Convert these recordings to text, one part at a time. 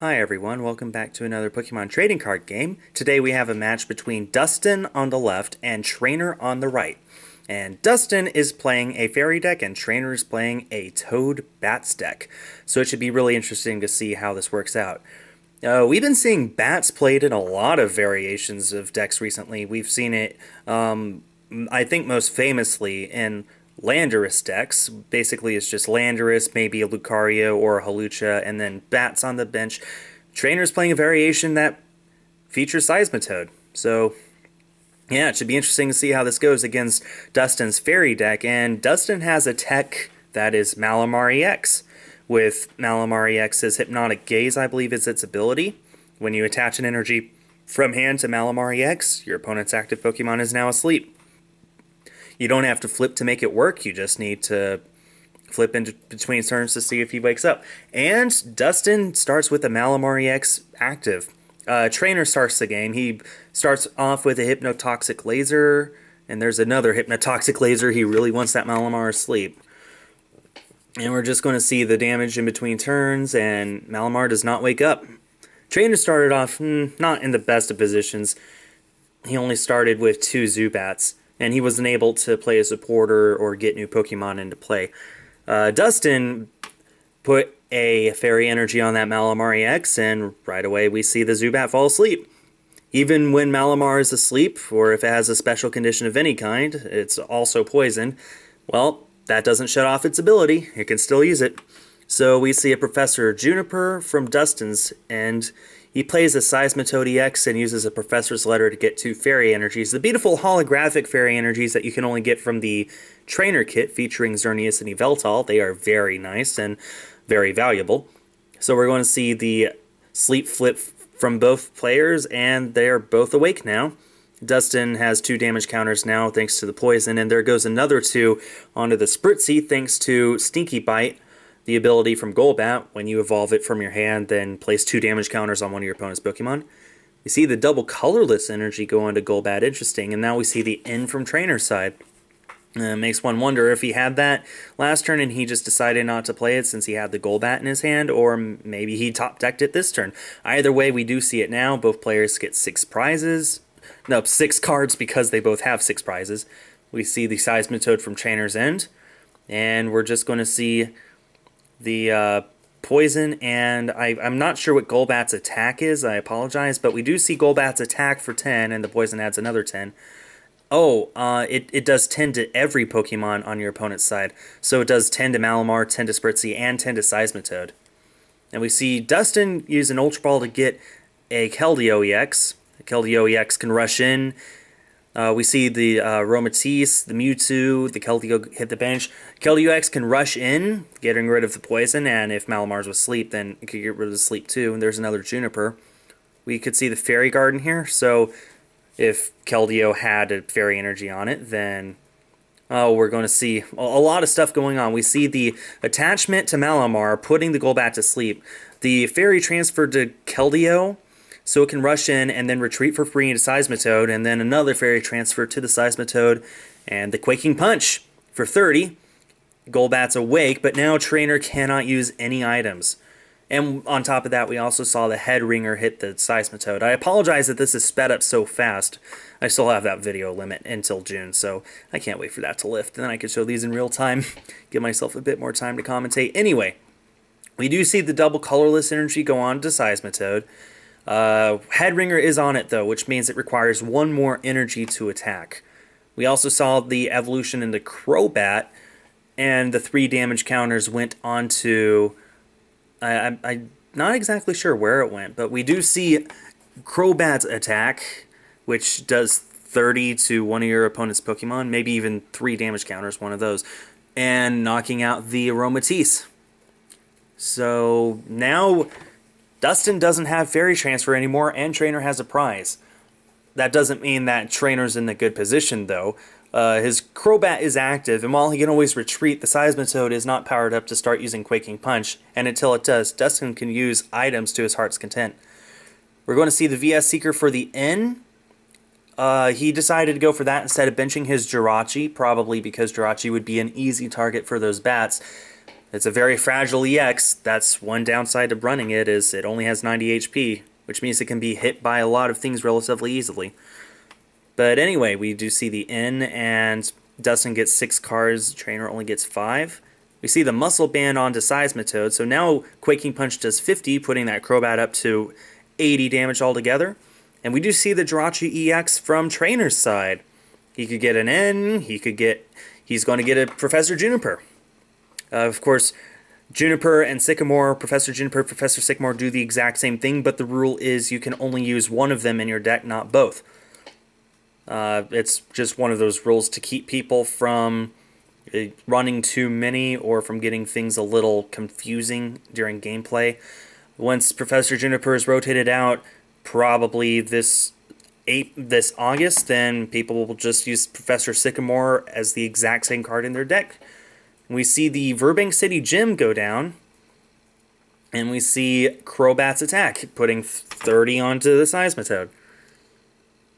Hi everyone, welcome back to another Pokemon trading card game. Today we have a match between Dustin on the left and Treynor on the right. And Dustin is playing a Fairy deck and Treynor is playing a Toad Bats deck. So it should be really interesting to see how this works out. We've been seeing Bats played in a lot of variations of decks recently. We've seen it, I think most famously in Landorus decks. Basically, it's just Landorus, maybe a Lucario or a Hawlucha, and then Bats on the bench. Treynor's playing a variation that features Seismitoad. So, yeah, it should be interesting to see how this goes against Dustin's Fairy deck. And Dustin has a tech that is Malamar EX. With Malamar EX's Hypnotic Gaze, I believe is its ability. When you attach an energy from hand to Malamar EX, your opponent's active Pokemon is now asleep. You don't have to flip to make it work, you just need to flip in between turns to see if he wakes up. And Dustin starts with a Malamar EX active. Treynor starts the game. He starts off with a Hypnotoxic Laser, and there's another Hypnotoxic Laser. He really wants that Malamar asleep. And we're just going to see the damage in between turns, and Malamar does not wake up. Treynor started off not in the best of positions. He only started with 2 Zubats, and he wasn't able to play a supporter or get new Pokemon into play. Dustin put a Fairy Energy on that Malamar EX, and right away we see the Zubat fall asleep. Even when Malamar is asleep, or if it has a special condition of any kind, it's also poisoned, well, that doesn't shut off its ability. It can still use it. So we see a Professor Juniper from Dustin's end. He plays a Seismitoad EX and uses a Professor's Letter to get 2 Fairy Energies. The beautiful holographic Fairy Energies that you can only get from the Treynor kit featuring Xerneas and Yveltal. They are very nice and very valuable. So we're going to see the sleep flip from both players, and they're both awake now. Dustin has 2 damage counters now thanks to the poison, and there goes another 2 onto the Spritzy thanks to Stinky Bite. The ability from Golbat, when you evolve it from your hand, then place 2 damage counters on one of your opponent's Pokemon. We see the double colorless energy go onto Golbat, interesting, and now we see the N from Treynor's side. Makes one wonder if he had that last turn and he just decided not to play it since he had the Golbat in his hand, or maybe he top-decked it this turn. Either way, we do see it now. Both players get 6 prizes. No, 6 cards because they both have 6 prizes. We see the Seismitoad from Treynor's end, and we're just going to see the poison, and I'm not sure what Golbat's attack is, I apologize, but we do see Golbat's attack for 10, and the poison adds another 10. Oh, it does 10 to every Pokemon on your opponent's side, so it does 10 to Malamar, 10 to Spritzy, and 10 to Seismitoad. And we see Dustin use an Ultra Ball to get a Keldeo EX. The Keldeo EX can rush in. We see the Aromatisse, the Mewtwo, the Keldeo hit the bench. Keldeo X can rush in, getting rid of the poison, and if Malamar's was asleep, then it could get rid of the sleep too. And there's another Juniper. We could see the Fairy Garden here, so if Keldeo had a Fairy Energy on it, then we're going to see a lot of stuff going on. We see the attachment to Malamar, putting the Golbat to sleep. The Fairy transferred to Keldeo, so it can rush in and then retreat for free into Seismitoad, and then another Fairy transfer to the Seismitoad, and the Quaking Punch for 30. Golbat's awake, but now Treynor cannot use any items. And on top of that, we also saw the Head Ringer hit the Seismitoad. I apologize that this is sped up so fast. I still have that video limit until June, so I can't wait for that to lift. And then I can show these in real time, give myself a bit more time to commentate. Anyway, we do see the double colorless energy go on to Seismitoad. Headringer is on it though, which means it requires 1 more energy to attack. We also saw the evolution into Crobat, and the 3 damage counters went onto... I'm not exactly sure where it went, but we do see Crobat's attack, which does 30 to one of your opponent's Pokemon, maybe even 3 damage counters, one of those, and knocking out the Aromatisse. So now Dustin doesn't have Fairy Transfer anymore, and Treynor has a prize. That doesn't mean that Treynor's in a good position, though. His Crobat is active, and while he can always retreat, the Seismitoad is not powered up to start using Quaking Punch, and until it does, Dustin can use items to his heart's content. We're going to see the VS Seeker for the N. He decided to go for that instead of benching his Jirachi, probably because Jirachi would be an easy target for those bats. It's a very fragile EX. That's one downside of running it, is it only has 90 HP, which means it can be hit by a lot of things relatively easily. But anyway, we do see the N, and Dustin gets 6 cards, Treynor only gets 5. We see the Muscle Band onto Seismitoad, so now Quaking Punch does 50, putting that Crobat up to 80 damage altogether. And we do see the Jirachi EX from Treynor's side. He could get an N, he's going to get a Professor Juniper. Of course, Juniper and Sycamore, Professor Juniper, Professor Sycamore do the exact same thing, but the rule is you can only use one of them in your deck, not both. It's just one of those rules to keep people from running too many or from getting things a little confusing during gameplay. Once Professor Juniper is rotated out, probably this August, then people will just use Professor Sycamore as the exact same card in their deck. We see the Burbank City Gym go down, and we see Crobat's attack, putting 30 onto the Seismitoad.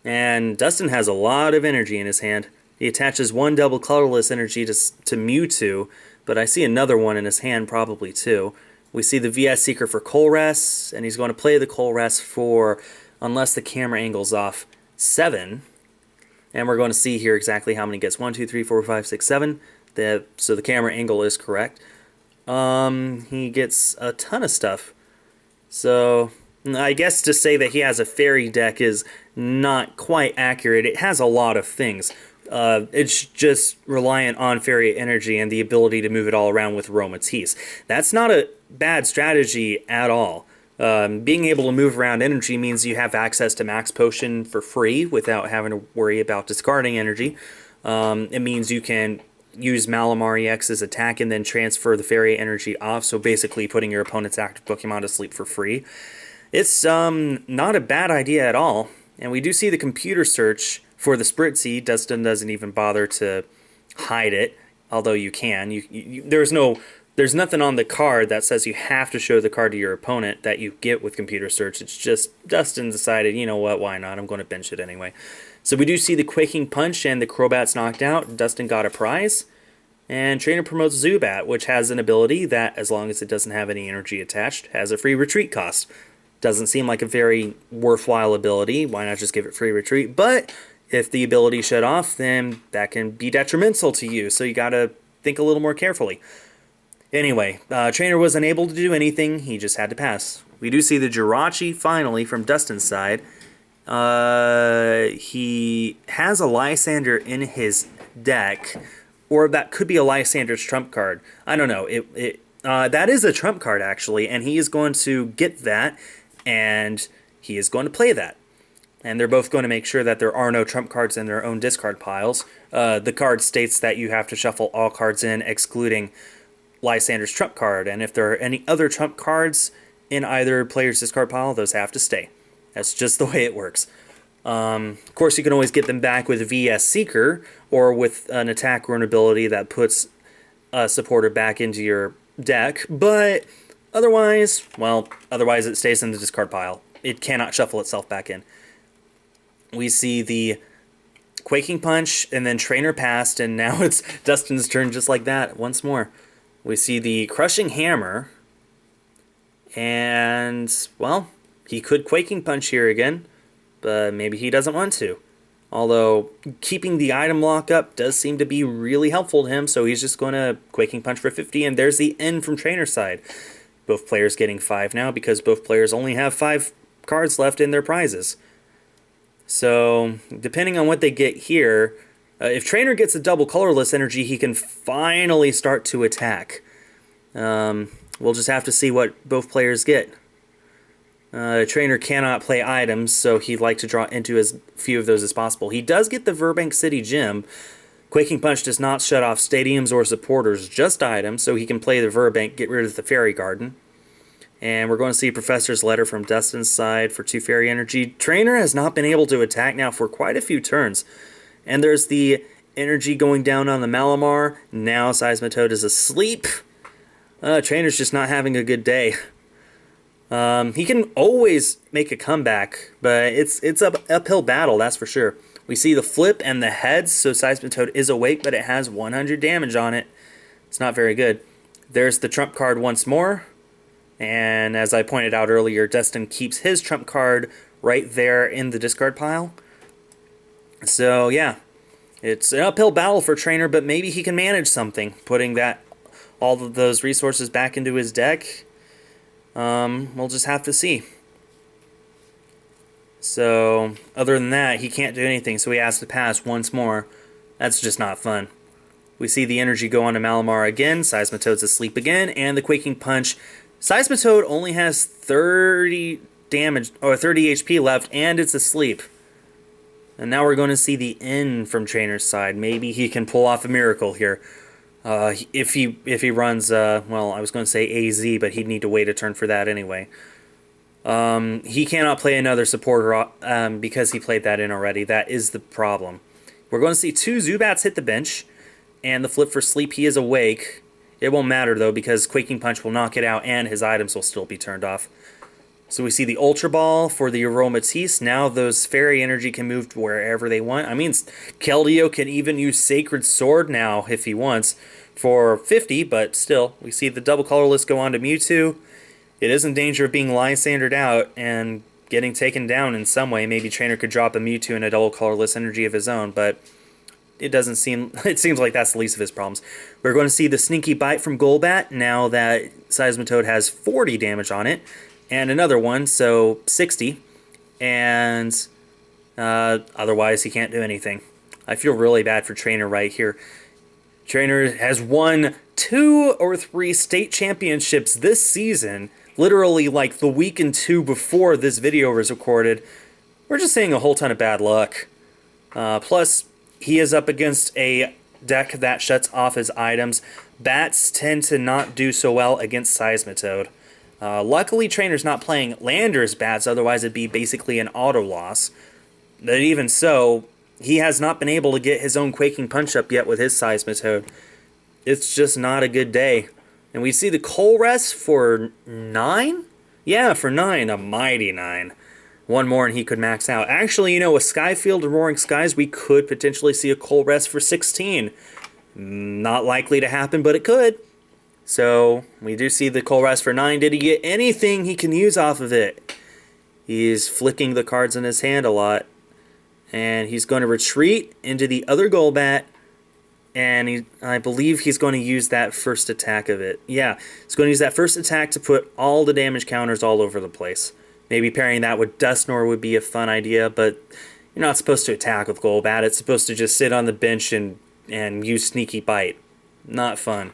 And Dustin has a lot of energy in his hand. He attaches one double colorless energy to Mewtwo, but I see another one in his hand probably too. We see the VS Seeker for Colress, and he's going to play the Colress for, unless the camera angle's off, 7. And we're going to see here exactly how many he gets. 1, 2, 3, 4, 5, 6, 7. So the camera angle is correct. He gets a ton of stuff. So I guess to say that he has a fairy deck is not quite accurate. It has a lot of things. It's just reliant on fairy energy and the ability to move it all around with Aromatisse. That's not a bad strategy at all. Being able to move around energy means you have access to Max Potion for free without having to worry about discarding energy. It means you can use Malamar EX's attack and then transfer the fairy energy off, so basically putting your opponent's active Pokemon to sleep for free. It's not a bad idea at all. And we do see the computer search for the Spritzy. Dustin doesn't even bother to hide it, although you can. There's nothing on the card that says you have to show the card to your opponent that you get with computer search. It's just Dustin decided, you know what, why not? I'm going to bench it anyway. So we do see the Quaking Punch and the Crobat's knocked out. Dustin got a prize. And Treynor promotes Zubat, which has an ability that, as long as it doesn't have any energy attached, has a free retreat cost. Doesn't seem like a very worthwhile ability. Why not just give it free retreat? But if the ability shut off, then that can be detrimental to you. So you gotta think a little more carefully. Anyway, Treynor was unable to do anything. He just had to pass. We do see the Jirachi finally from Dustin's side. He has a Lysander in his deck, or that could be a Lysander's trump card. I don't know. That is a trump card, actually, and he is going to get that, and he is going to play that. And they're both going to make sure that there are no trump cards in their own discard piles. The card states that you have to shuffle all cards in, excluding Lysander's trump card, and if there are any other trump cards in either player's discard pile, those have to stay. That's just the way it works. Of course, you can always get them back with VS Seeker, or with an attack or an ability that puts a supporter back into your deck, but otherwise it stays in the discard pile. It cannot shuffle itself back in. We see the Quaking Punch, and then Treynor passed, and now it's Dustin's turn just like that once more. We see the Crushing Hammer, and, well, he could Quaking Punch here again, but maybe he doesn't want to. Although, keeping the item lock up does seem to be really helpful to him, so he's just going to Quaking Punch for 50, and there's the N from Treynor's side. Both players getting 5 now, because both players only have 5 cards left in their prizes. So, depending on what they get here, if Treynor gets a double colorless energy, he can finally start to attack. We'll just have to see what both players get. Treynor cannot play items, so he'd like to draw into as few of those as possible. He does get the Burbank City Gym. Quaking Punch does not shut off stadiums or supporters, just items, so he can play the Burbank, get rid of the Fairy Garden. And we're going to see Professor's Letter from Dustin's side for 2 Fairy Energy. Treynor has not been able to attack now for quite a few turns. And there's the energy going down on the Malamar. Now Seismitoad is asleep. Treynor's just not having a good day. He can always make a comeback, but it's an uphill battle, that's for sure. We see the flip and the heads, so Seismitoad is awake, but it has 100 damage on it. It's not very good. There's the trump card once more. And as I pointed out earlier, Dustin keeps his trump card right there in the discard pile. So yeah, it's an uphill battle for Treynor, but maybe he can manage something, putting all of those resources back into his deck. We'll just have to see. So other than that, he can't do anything, so he has to pass once more. That's just not fun. We see the energy go on to Malamar again, Seismitoad's asleep again, and the Quaking Punch. Seismitoad only has 30 damage, or 30 HP left, and it's asleep. And now we're going to see the end from Treynor's side. Maybe he can pull off a miracle here. If he runs, well, I was going to say AZ, but he'd need to wait a turn for that anyway. He cannot play another supporter because he played that in already. That is the problem. We're going to see 2 Zubats hit the bench, and the flip for sleep, he is awake. It won't matter, though, because Quaking Punch will knock it out, and his items will still be turned off. So we see the Ultra Ball for the Aromatisse. Now those Fairy Energy can move to wherever they want. I mean, Keldeo can even use Sacred Sword now, if he wants, for 50, but still, we see the double colorless go on to Mewtwo. It is in danger of being Lysandered out and getting taken down in some way. Maybe Treynor could drop a Mewtwo and a double colorless energy of his own, but it seems like that's the least of his problems. We're going to see the Sneaky Bite from Golbat now that Seismitoad has 40 damage on it, and another one, so 60, and otherwise he can't do anything. I feel really bad for Treynor right here. Treynor has won 2 or 3 state championships this season, literally like the week and 2 before this video was recorded. We're just seeing a whole ton of bad luck. Plus, he is up against a deck that shuts off his items. Bats tend to not do so well against Seismitoad. Luckily, Treynor's not playing Landers Bats, otherwise it'd be basically an auto loss. But even so, he has not been able to get his own Quaking Punch up yet with his Seismitoad. It's just not a good day. And we see the Colress for 9? Yeah, for 9, a mighty 9. One more and he could max out. Actually, you know, with Skyfield and Roaring Skies, we could potentially see a Colress for 16. Not likely to happen, but it could. So, we do see the Colress for 9. Did he get anything he can use off of it? He's flicking the cards in his hand a lot. And he's going to retreat into the other Golbat. And I believe he's going to use that first attack of it. Yeah, he's going to use that first attack to put all the damage counters all over the place. Maybe pairing that with Dustin would be a fun idea, but you're not supposed to attack with Golbat. It's supposed to just sit on the bench and use Sneaky Bite. Not fun.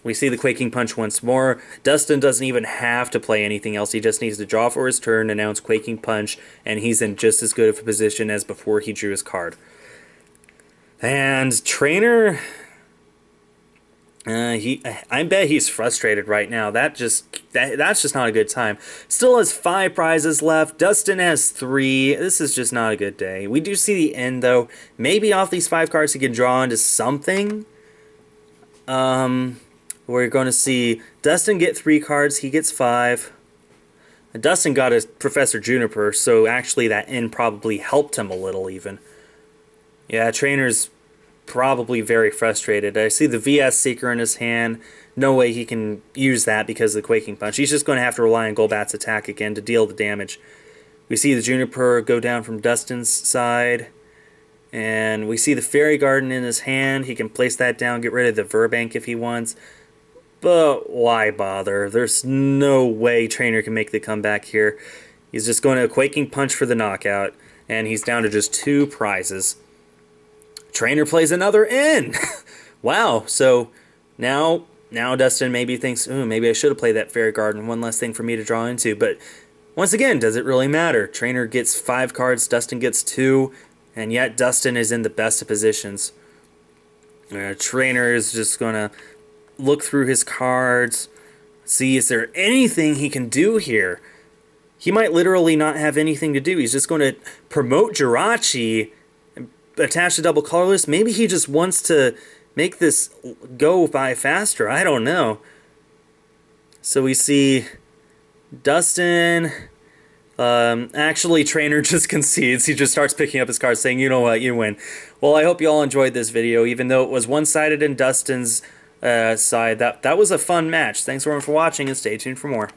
We see the Quaking Punch once more. Dustin doesn't even have to play anything else. He just needs to draw for his turn, announce Quaking Punch, and he's in just as good of a position as before he drew his card. And Treynor, I bet he's frustrated right now. That's just not a good time. Still has 5 prizes left. Dustin has 3. This is just not a good day. We do see the end, though. Maybe off these 5 cards he can draw into something. We're going to see Dustin get 3 cards. He gets 5. Dustin got a Professor Juniper, so actually that end probably helped him a little even. Yeah, Treynor's probably very frustrated. I see the VS Seeker in his hand. No way he can use that because of the Quaking Punch. He's just going to have to rely on Golbat's attack again to deal the damage. We see the Juniper go down from Dustin's side. And we see the Fairy Garden in his hand. He can place that down, get rid of the Verbank if he wants. But why bother? There's no way Treynor can make the comeback here. He's just going to Quaking Punch for the knockout. And he's down to just 2 prizes. Treynor plays another in. Wow. So now Dustin maybe thinks, ooh, maybe I should have played that Fairy Garden. One less thing for me to draw into. But once again, does it really matter? Treynor gets 5 cards. Dustin gets 2. And yet Dustin is in the best of positions. Treynor is just going to look through his cards. See, is there anything he can do here? He might literally not have anything to do. He's just going to promote Jirachi, attach the double colorless. Maybe he just wants to make this go by faster. I don't know. So we see Dustin. Actually, Treynor just concedes. He just starts picking up his cards saying, you know what, you win. Well, I hope you all enjoyed this video. Even though it was one-sided in Dustin's side. That was a fun match. Thanks everyone for watching, and stay tuned for more.